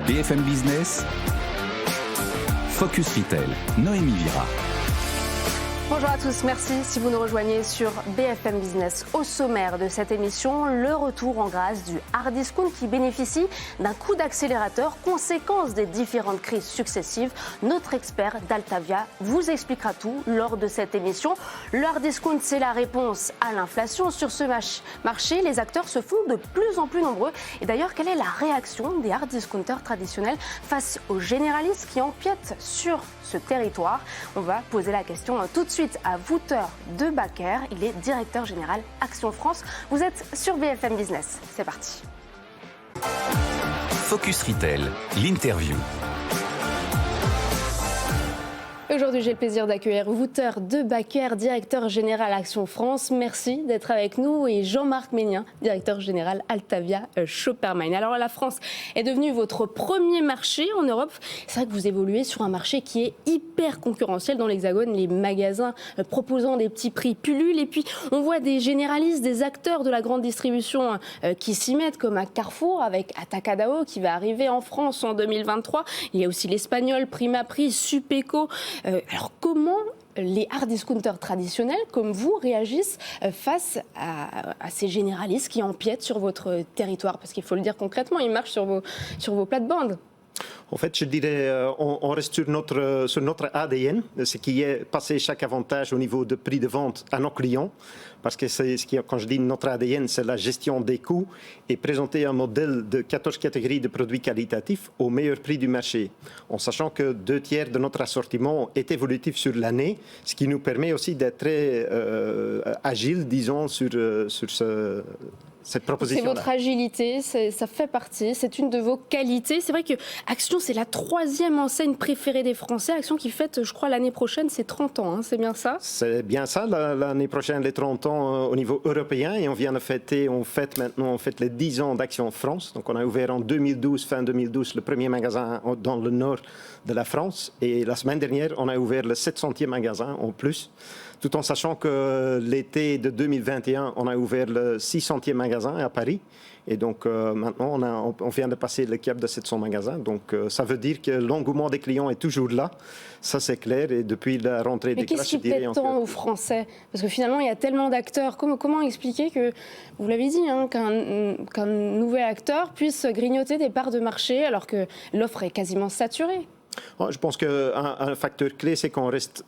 BFM Business, Focus Retail, Noémie Vira. Bonjour à tous, merci si vous nous rejoignez sur BFM Business. Au sommaire de cette émission, le retour en grâce du hard discount qui bénéficie d'un coup d'accélérateur, conséquence des différentes crises successives. Notre expert d'Altavia vous expliquera tout lors de cette émission. Le hard discount, c'est la réponse à l'inflation. Sur ce marché, les acteurs se font de plus en plus nombreux. Et d'ailleurs, quelle est la réaction des hard discounters traditionnels face aux généralistes qui empiètent sur ce territoire? On va poser la question tout de suite à Wouter de Bakker. Il est directeur général Action France. Vous êtes sur BFM Business. C'est parti. Focus Retail, l'interview. Aujourd'hui, j'ai le plaisir d'accueillir Wouter de Bakker, directeur général Action France. Merci d'être avec nous. Et Jean-Marc Ménien, directeur général Altavia Shoppermine. Alors, la France est devenue votre premier marché en Europe. C'est vrai que vous évoluez sur un marché qui est hyper concurrentiel dans l'Hexagone. Les magasins proposant des petits prix pullulent. Et puis, on voit des généralistes, des acteurs de la grande distribution qui s'y mettent, comme à Carrefour avec Atacadão qui va arriver en France en 2023. Il y a aussi l'Espagnol, Primaprix, Supeco. Alors comment les hard discounters traditionnels comme vous réagissent face à ces généralistes qui empiètent sur votre territoire? Parce qu'il faut le dire concrètement, ils marchent sur vos plates-bandes. En fait, je dirais, on reste sur notre ADN, ce qui est passer chaque avantage au niveau de prix de vente à nos clients. Parce que quand je dis notre ADN, c'est la gestion des coûts et présenter un modèle de 14 catégories de produits qualitatifs au meilleur prix du marché. En sachant que 2/3 de notre assortiment est évolutif sur l'année, ce qui nous permet aussi d'être très agile, disons, sur cette proposition. C'est votre agilité, ça fait partie, c'est une de vos qualités. C'est vrai que Action, c'est la 3e enseigne préférée des Français. Action qui fête, je crois, l'année prochaine, c'est 30 ans, hein, c'est bien ça? C'est bien ça, l'année prochaine, les 30 ans au niveau européen. Et on vient de fêter, on fête les 10 ans d'Action France. Donc on a ouvert en 2012, fin 2012, le premier magasin dans le nord de la France. Et la semaine dernière, on a ouvert le 700e magasin en plus. Tout en sachant que l'été de 2021, on a ouvert le 600e magasin à Paris. Et donc maintenant, on vient de passer le cap de 700 magasins. Donc ça veut dire que l'engouement des clients est toujours là. Ça, c'est clair. Et depuis la rentrée des classes, je dirais... Mais qu'est-ce qui plaît tant aux Français? Parce que finalement, il y a tellement d'acteurs. Comment expliquer que, vous l'avez dit, hein, qu'un nouvel acteur puisse grignoter des parts de marché alors que l'offre est quasiment saturée? Je pense qu'un facteur clé, c'est qu'on reste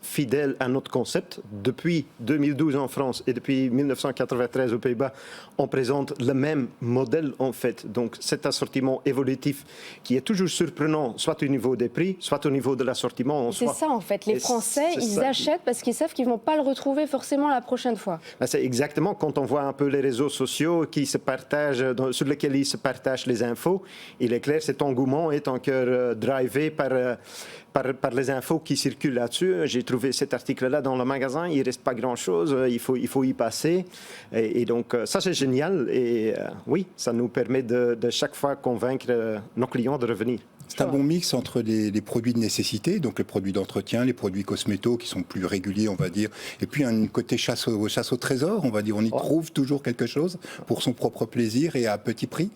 fidèle à notre concept. Depuis 2012 en France et depuis 1993 aux Pays-Bas, on présente le même modèle en fait. Donc cet assortiment évolutif qui est toujours surprenant, soit au niveau des prix, soit au niveau de l'assortiment. C'est ça en fait, les Français, ils achètent parce qu'ils savent qu'ils ne vont pas le retrouver forcément la prochaine fois. C'est exactement quand on voit un peu les réseaux sociaux qui se partagent, sur lesquels ils se partagent les infos. Il est clair, cet engouement est encore drivé par les infos qui circulent là-dessus. J'ai trouvé cet article-là dans le magasin, il ne reste pas grand-chose, il faut y passer. Et donc, ça, c'est génial. Et oui, ça nous permet de chaque fois convaincre nos clients de revenir. C'est un bon mix entre les produits de nécessité, donc les produits d'entretien, les produits cosmétos qui sont plus réguliers, on va dire, et puis un côté chasse au trésor, on va dire. On y trouve toujours quelque chose pour son propre plaisir et à petit prix.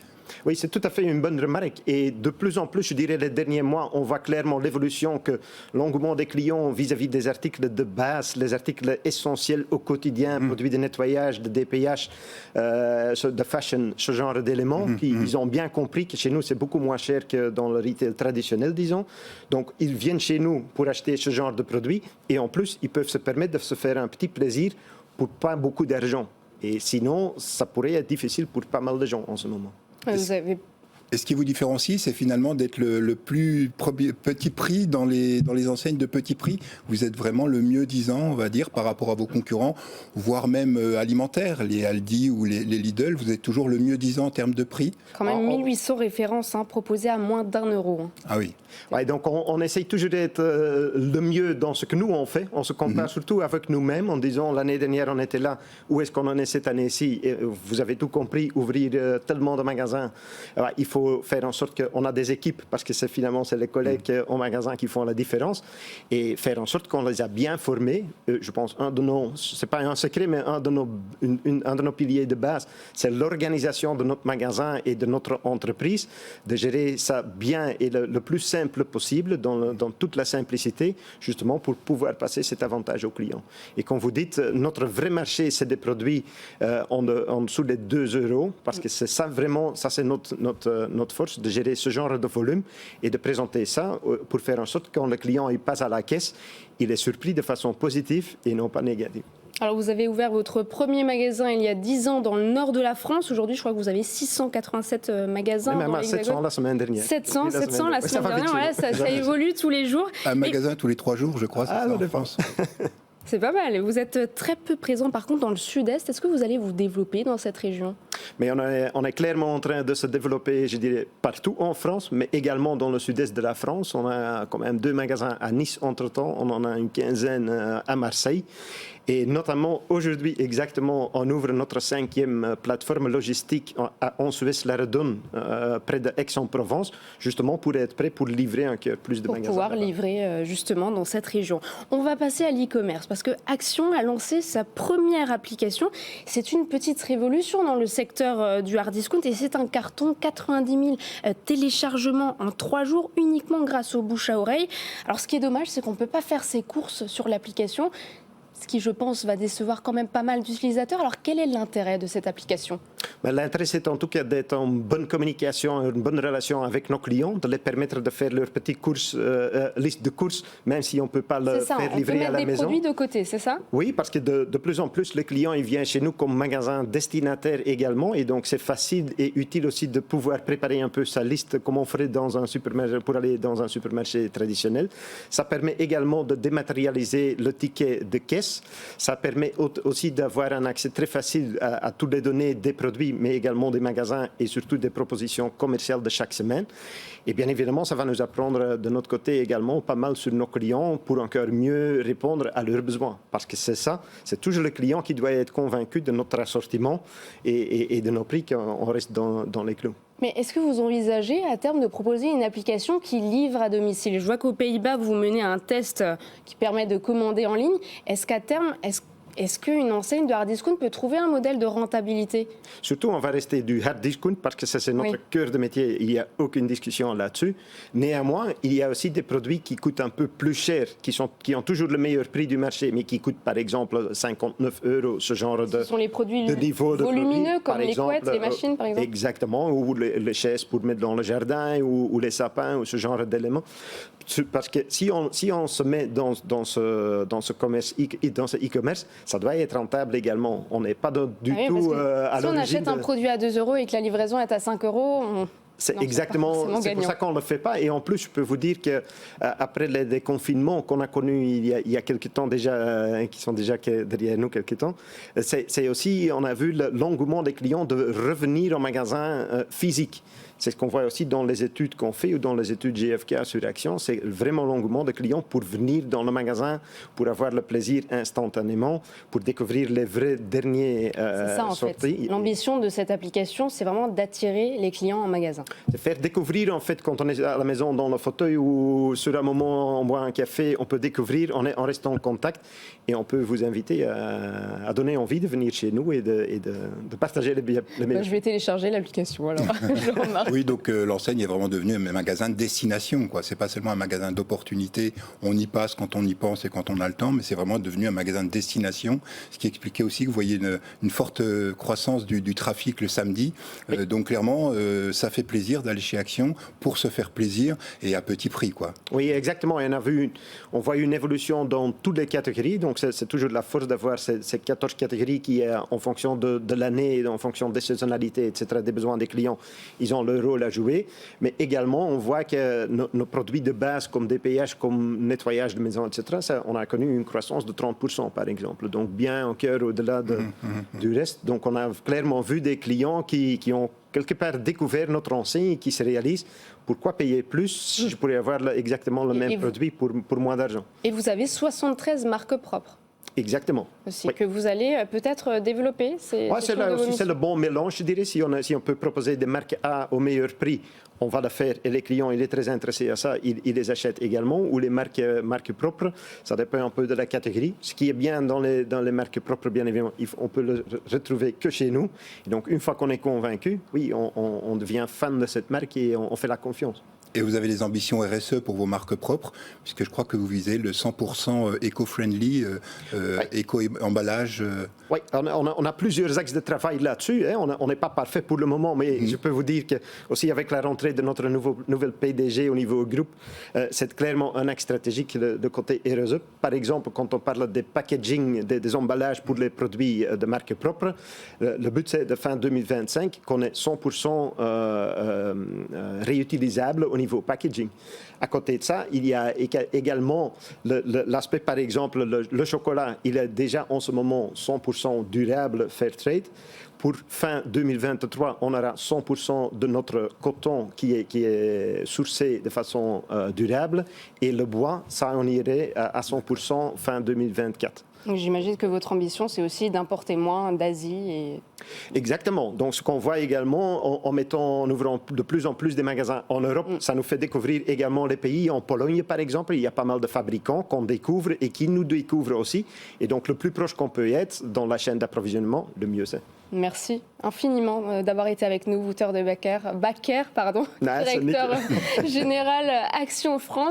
Oui, c'est tout à fait une bonne remarque. Et de plus en plus, je dirais, les derniers mois, on voit clairement l'évolution que l'engouement des clients vis-à-vis des articles de base, les articles essentiels au quotidien, produits de nettoyage, de DPH, de fashion, ce genre d'éléments, ils ont bien compris que chez nous, c'est beaucoup moins cher que dans le retail traditionnel, disons. Donc, ils viennent chez nous pour acheter ce genre de produits. Et en plus, ils peuvent se permettre de se faire un petit plaisir pour pas beaucoup d'argent. Et sinon, ça pourrait être difficile pour pas mal de gens en ce moment. Et ce qui vous différencie, c'est finalement d'être le plus petit prix dans les enseignes de petit prix. Vous êtes vraiment le mieux disant, on va dire, par rapport à vos concurrents, voire même alimentaires, les Aldi ou les Lidl. Vous êtes toujours le mieux disant en termes de prix. Quand même 1800 références proposées à moins d'€1. Ah oui. Ouais, donc on essaye toujours d'être le mieux dans ce que nous on fait. On se compare surtout avec nous-mêmes en disant l'année dernière on était là, où est-ce qu'on en est cette année-ci? Vous avez tout compris, ouvrir tellement de magasins. Il faut faut faire en sorte qu'on a des équipes, parce que finalement, c'est les collègues au magasin qui font la différence, et faire en sorte qu'on les a bien formés. Je pense, c'est pas un secret, mais un de nos piliers de base, c'est l'organisation de notre magasin et de notre entreprise, de gérer ça bien et le plus simple possible, dans toute la simplicité, justement pour pouvoir passer cet avantage aux clients. Et quand vous dites, notre vrai marché, c'est des produits en dessous des 2 €, parce que c'est ça vraiment, ça c'est notre force, de gérer ce genre de volume et de présenter ça pour faire en sorte que quand le client il passe à la caisse, il est surpris de façon positive et non pas négative. Alors, vous avez ouvert votre premier magasin il y a 10 ans dans le nord de la France. Aujourd'hui, je crois que vous avez 687 magasins. Même à 700 la semaine dernière. 700 la semaine dernière, voilà, ça évolue tous les jours. Un magasin tous les 3 jours, je crois, c'est ça en France. C'est pas mal. Vous êtes très peu présent, par contre, dans le sud-est. Est-ce que vous allez vous développer dans cette région ? Mais on est clairement en train de se développer, je dirais, partout en France, mais également dans le sud-est de la France. On a quand même 2 magasins à Nice entre-temps. On en a une quinzaine à Marseille. Et notamment, aujourd'hui, exactement, on ouvre notre 5e plateforme logistique en Suisse-la-Redonne, près d'Aix-en-Provence, justement pour être prêt pour livrer encore plus de magasins. Pour pouvoir livrer, justement, dans cette région. On va passer à l'e-commerce, parce que Action a lancé sa première application. C'est une petite révolution dans le secteur du hard discount, et c'est un carton, 90 000 téléchargements en 3 jours, uniquement grâce au bouche à oreille. Alors, ce qui est dommage, c'est qu'on ne peut pas faire ses courses sur l'application, ce qui, je pense, va décevoir quand même pas mal d'utilisateurs. Alors, quel est l'intérêt de cette application ? L'intérêt, c'est en tout cas d'être en bonne communication, une bonne relation avec nos clients, de les permettre de faire leur petite liste de courses, même si on ne peut pas le faire livrer à la maison. On peut mettre des produits de côté, c'est ça ? Oui, parce que de plus en plus, les clients ils viennent chez nous comme magasin destinataire également, et donc c'est facile et utile aussi de pouvoir préparer un peu sa liste comme on ferait dans un supermarché, pour aller dans un supermarché traditionnel. Ça permet également de dématérialiser le ticket de caisse. Ça permet aussi d'avoir un accès très facile à toutes les données des produits, mais également des magasins et surtout des propositions commerciales de chaque semaine. Et bien évidemment, ça va nous apprendre de notre côté également pas mal sur nos clients pour encore mieux répondre à leurs besoins. Parce que c'est ça, c'est toujours le client qui doit être convaincu de notre assortiment et de nos prix qu'on reste dans les clous. Mais est-ce que vous envisagez à terme de proposer une application qui livre à domicile ? Je vois qu'aux Pays-Bas, vous menez un test qui permet de commander en ligne. Est-ce qu'à terme, est-ce qu'une enseigne de hard discount peut trouver un modèle de rentabilité ? Surtout, on va rester du hard discount parce que ça, c'est notre cœur de métier. Il n'y a aucune discussion là-dessus. Néanmoins, il y a aussi des produits qui coûtent un peu plus cher, qui ont toujours le meilleur prix du marché, mais qui coûtent, par exemple, 59 €, ce genre de Ce sont les produits niveau de volumineux, produits, comme les couettes, les machines, par exemple. Exactement, ou les chaises pour mettre dans le jardin, ou les sapins, ou ce genre d'éléments. Parce que si on se met dans ce commerce, dans ce e-commerce, ça doit être rentable également. On n'est pas du tout à l'origine. Si on achète un produit à 2 € et que la livraison est à 5 €, c'est exactement, c'est pour ça qu'on ne le fait pas. Et en plus, je peux vous dire qu'après les déconfinements qu'on a connus il y a quelques temps déjà, qui sont déjà derrière nous quelques temps, c'est aussi, on a vu l'engouement des clients de revenir au magasin physique. C'est ce qu'on voit aussi dans les études qu'on fait ou dans les études GfK sur Action. C'est vraiment l'engouement des clients pour venir dans le magasin, pour avoir le plaisir instantanément, pour découvrir les vrais derniers c'est ça, en sorties. Fait. L'ambition de cette application, c'est vraiment d'attirer les clients en magasin. C'est faire découvrir, en fait, quand on est à la maison dans le fauteuil ou sur un moment on boit un café, on peut découvrir, on reste en contact et on peut vous inviter à donner envie de venir chez nous et de partager les meilleurs. Je vais télécharger l'application alors, je remarque. Oui, donc l'enseigne est vraiment devenue un magasin de destination, quoi. C'est pas seulement un magasin d'opportunité. On y passe quand on y pense et quand on a le temps, mais c'est vraiment devenu un magasin de destination. Ce qui expliquait aussi que vous voyez une forte croissance du trafic le samedi. Oui. Donc clairement, ça fait plaisir d'aller chez Action pour se faire plaisir et à petit prix, quoi. Oui, exactement. Et on voit une évolution dans toutes les catégories. Donc c'est toujours la force d'avoir ces 14 catégories qui, en fonction de l'année, en fonction des saisonnalités, etc., des besoins des clients, ils ont leur rôle à jouer, mais également on voit que nos produits de base comme DPH, comme nettoyage de maison, etc., on a connu une croissance de 30% par exemple, donc bien en cœur au-delà du reste. Donc on a clairement vu des clients qui ont quelque part découvert notre enseigne et qui se réalisent pourquoi payer plus si je pourrais avoir exactement le même produit pour moins d'argent. Et vous avez 73 marques propres. Exactement. aussi, Oui. que vous allez peut-être développer. C'est le bon mélange, je dirais. Si on peut proposer des marques A au meilleur prix, on va le faire et les clients, il est très intéressé à ça, ils les achètent également. Ou les marques propres, ça dépend un peu de la catégorie. Ce qui est bien dans les marques propres, bien évidemment, on peut le retrouver que chez nous. Et donc, une fois qu'on est convaincu, oui, on devient fan de cette marque et on fait la confiance. Et vous avez les ambitions RSE pour vos marques propres, puisque je crois que vous visez le 100% éco-friendly, éco-emballage. Oui, on a plusieurs axes de travail là-dessus. On n'est pas parfait pour le moment, mais je peux vous dire que aussi avec la rentrée de notre nouvelle PDG au niveau groupe, c'est clairement un axe stratégique de côté RSE. Par exemple, quand on parle des packaging, des emballages pour les produits de marque propre, le but c'est de fin 2025 qu'on ait 100% réutilisable au niveau packaging. À côté de ça, il y a également l'aspect, par exemple, le chocolat, il est déjà en ce moment 100% durable, fair trade. Pour fin 2023, on aura 100% de notre coton qui est sourcé de façon durable. Et le bois, ça, on irait à 100% fin 2024. Donc, j'imagine que votre ambition, c'est aussi d'importer moins d'Asie. Exactement. Donc, ce qu'on voit également, en ouvrant de plus en plus des magasins en Europe, ça nous fait découvrir également les pays. En Pologne, par exemple, il y a pas mal de fabricants qu'on découvre et qui nous découvrent aussi. Et donc, le plus proche qu'on peut être dans la chaîne d'approvisionnement, le mieux c'est. Merci infiniment d'avoir été avec nous, Wouter de Bakker, directeur général Action France.